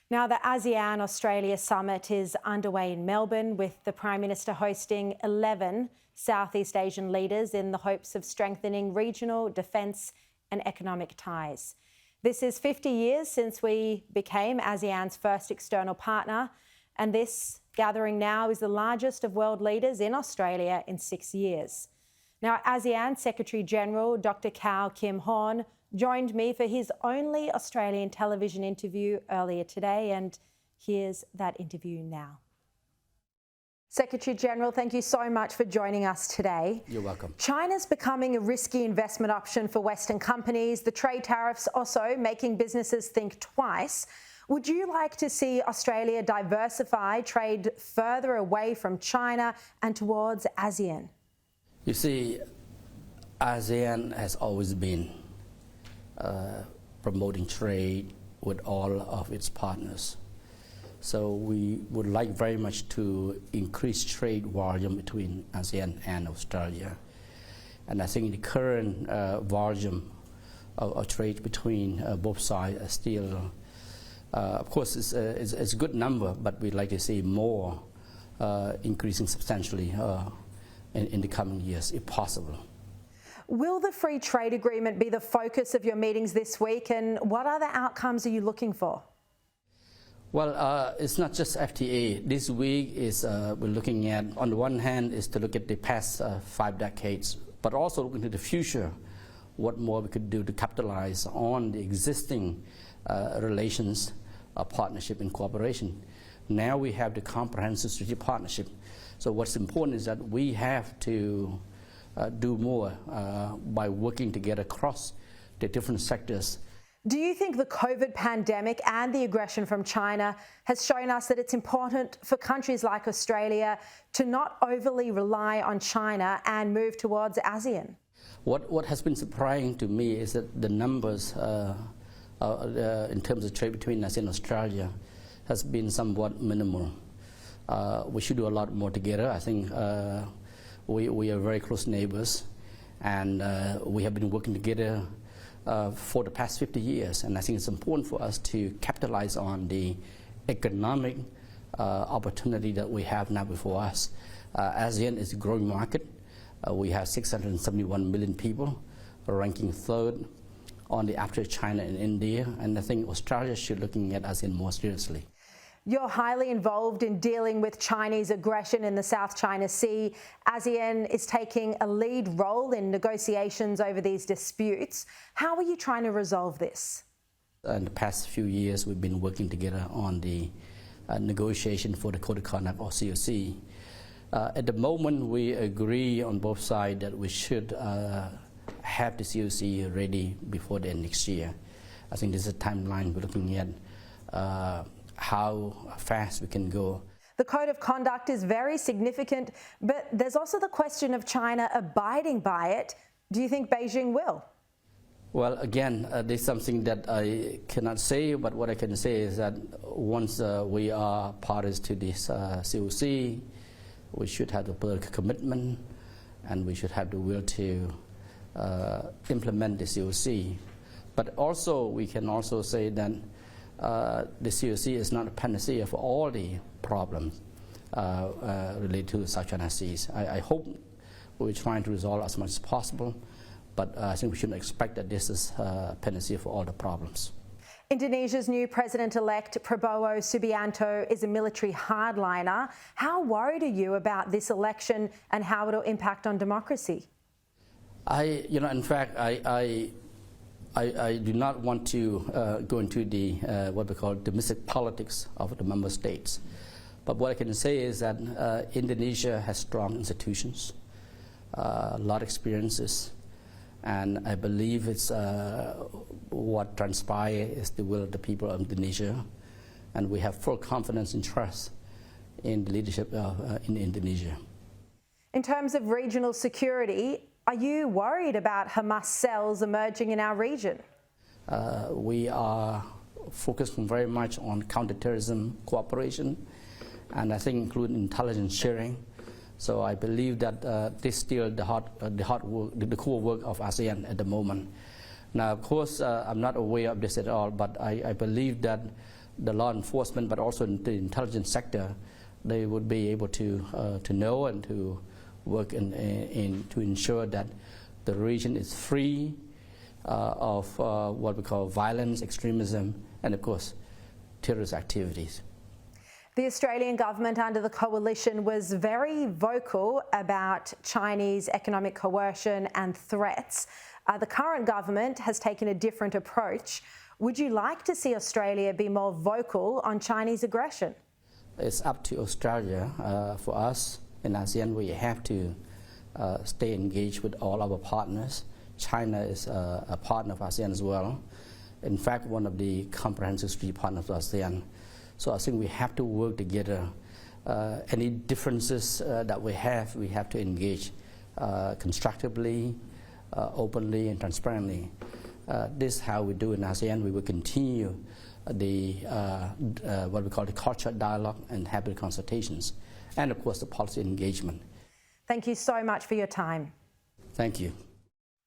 Now, the ASEAN Australia Summit is underway in Melbourne, with the Prime Minister hosting 11 Southeast Asian leaders in the hopes of strengthening regional, defence and economic ties. This is 50 years since we became ASEAN's first external partner, and this gathering now is the largest of world leaders in Australia in 6 years. Now, ASEAN Secretary-General Dr. Kim Hourn joined me for his only Australian television interview earlier today, and here's that interview now. Secretary-General, thank you so much for joining us today. You're welcome. China's becoming a risky investment option for Western companies. The trade tariffs also making businesses think twice. Would you like to see Australia diversify trade further away from China and towards ASEAN? You see, ASEAN has always been promoting trade with all of its partners. So we would like very much to increase trade volume between ASEAN and Australia. And I think the current volume of trade between both sides is still, of course, it's a good number, but we'd like to see more increasing substantially in the coming years, if possible. Will the free trade agreement be the focus of your meetings this week, and what other outcomes are you looking for? Well, it's not just FTA. This week is we're looking at, on the one hand, is to look at the past 5 decades, but also look into the future, what more we could do to capitalize on the existing relations, partnership and cooperation. Now we have the comprehensive strategic partnership. So what's important is that we have to do more by working together across the different sectors. Do you think the COVID pandemic and the aggression from China has shown us that it's important for countries like Australia to not overly rely on China and move towards ASEAN? What has been surprising to me is that the numbers in terms of trade between ASEAN and Australia has been somewhat minimal. We should do a lot more together. I think we are very close neighbors, and we have been working together for the past 50 years, and I think it's important for us to capitalize on the economic opportunity that we have now before us. ASEAN is a growing market. We have 671 million people, ranking 3rd only after China and India, and I think Australia should be looking at ASEAN more seriously. You're highly involved in dealing with Chinese aggression in the South China Sea. ASEAN is taking a lead role in negotiations over these disputes. How are you trying to resolve this? In the past few years, we've been working together on the negotiation for the Code of Conduct, or COC. At the moment, we agree on both sides that we should have the COC ready before the end of next year. I think this is a timeline we're looking at. How fast we can go. The Code of Conduct is very significant, but there's also the question of China abiding by it. Do you think Beijing will? Well, again, this is something that I cannot say, but what I can say is that once we are parties to this COC, we should have the political commitment, and we should have the will to implement the COC. But also, we can also say that the COC is not a panacea for all the problems related to the South China Seas. I hope we're trying to resolve as much as possible, but I think we shouldn't expect that this is a panacea for all the problems. Indonesia's new president-elect Prabowo Subianto is a military hardliner. How worried are you about this election and how it'll impact on democracy? In fact, I do not want to go into the what we call domestic politics of the member states. But what I can say is that Indonesia has strong institutions, a lot of experiences, and I believe it's what transpired is the will of the people of Indonesia, and we have full confidence and trust in the leadership in Indonesia. In terms of regional security, are you worried about Hamas cells emerging in our region? We are focusing very much on counterterrorism cooperation, and I think including intelligence sharing. So I believe that this is still the core work of ASEAN at the moment. Now, of course, I'm not aware of this at all, but I believe that the law enforcement, but also in the intelligence sector, they would be able to know and to work to ensure that the region is free of what we call violence, extremism, and of course, terrorist activities. The Australian government under the coalition was very vocal about Chinese economic coercion and threats. The current government has taken a different approach. Would you like to see Australia be more vocal on Chinese aggression? It's up to Australia. For us in ASEAN, we have to stay engaged with all our partners. China is a partner of ASEAN as well. In fact, one of the comprehensive strategic partners of ASEAN. So I think we have to work together. Any differences that we have to engage constructively, openly and transparently. This is how we do in ASEAN. We will continue the what we call the cultural dialogue and have the consultations, and of course the policy engagement. Thank you so much for your time. Thank you.